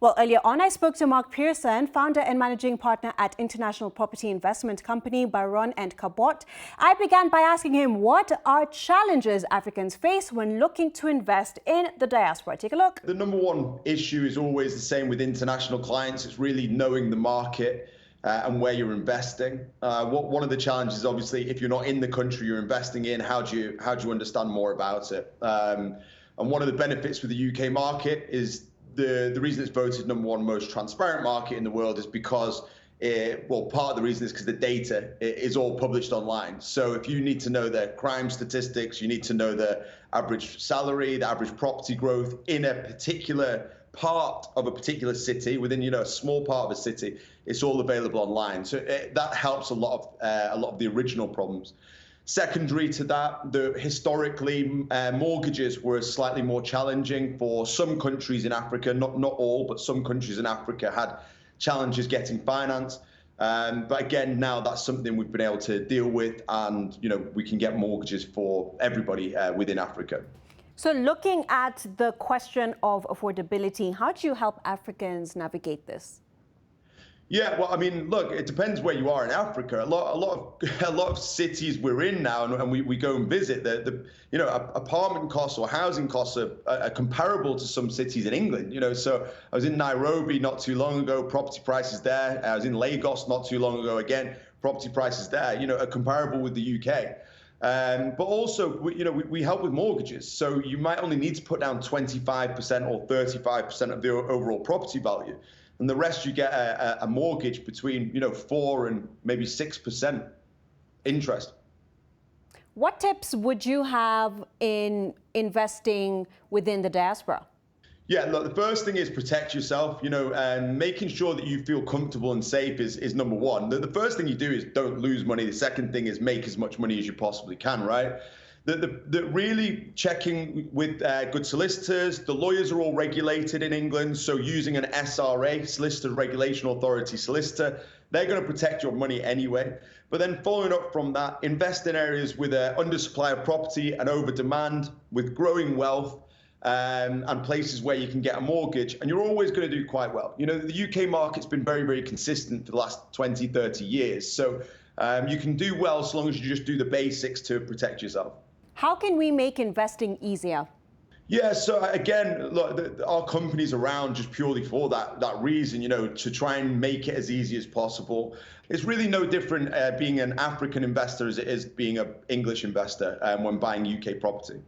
Well, earlier on, I spoke to Mark Pearson, founder and managing partner at international property investment company Baron and Cabot. I began by asking him what are challenges Africans face when looking to invest in the diaspora. Take a look. The number one issue is always the same with international clients. It's really knowing the market and where you're investing. One of the challenges, obviously, if you're not in the country you're investing in, how do you understand more about it? And one of the benefits with the UK market is the reason it's voted number one most transparent market in the world is because part of the reason is because the data is all published online. So if you need to know the crime statistics, you need to know the average salary, the average property growth in a particular part of a particular city, within a small part of a city, it's all available online. So that helps a lot of the original problems. Secondary to that, historically, mortgages were slightly more challenging for some countries in Africa, not all, but some countries in Africa had challenges getting finance. But again, now that's something we've been able to deal with, and we can get mortgages for everybody within Africa. So looking at the question of affordability, how do you help Africans navigate this? Yeah, well, I mean, look, it depends where you are in Africa. A lot of cities we're in now, and we go and visit. Apartment costs or housing costs are comparable to some cities in England. So I was in Nairobi not too long ago. Property prices there. I was in Lagos not too long ago. Again, property prices there, are comparable with the UK. But also, we help with mortgages. So you might only need to put down 25% or 35% of the overall property value. And the rest you get a mortgage between 4 and maybe 6% interest. What tips would you have in investing within the diaspora? Yeah, look, the first thing is protect yourself, and making sure that you feel comfortable and safe is number one. The first thing you do is don't lose money. The second thing is make as much money as you possibly can, right? The really checking with good solicitors. The lawyers are all regulated in England, so using an SRA, Solicitor Regulation Authority solicitor, they're going to protect your money anyway. But then following up from that, invest in areas with an undersupply of property and over demand, with growing wealth, and places where you can get a mortgage, and you're always going to do quite well. The UK market's been very, very consistent for the last 20, 30 years. So you can do well so long as you just do the basics to protect yourself. How can we make investing easier? Yeah, so again, look, our company's around just purely for that reason, to try and make it as easy as possible. It's really no different being an African investor as it is being an English investor when buying UK property.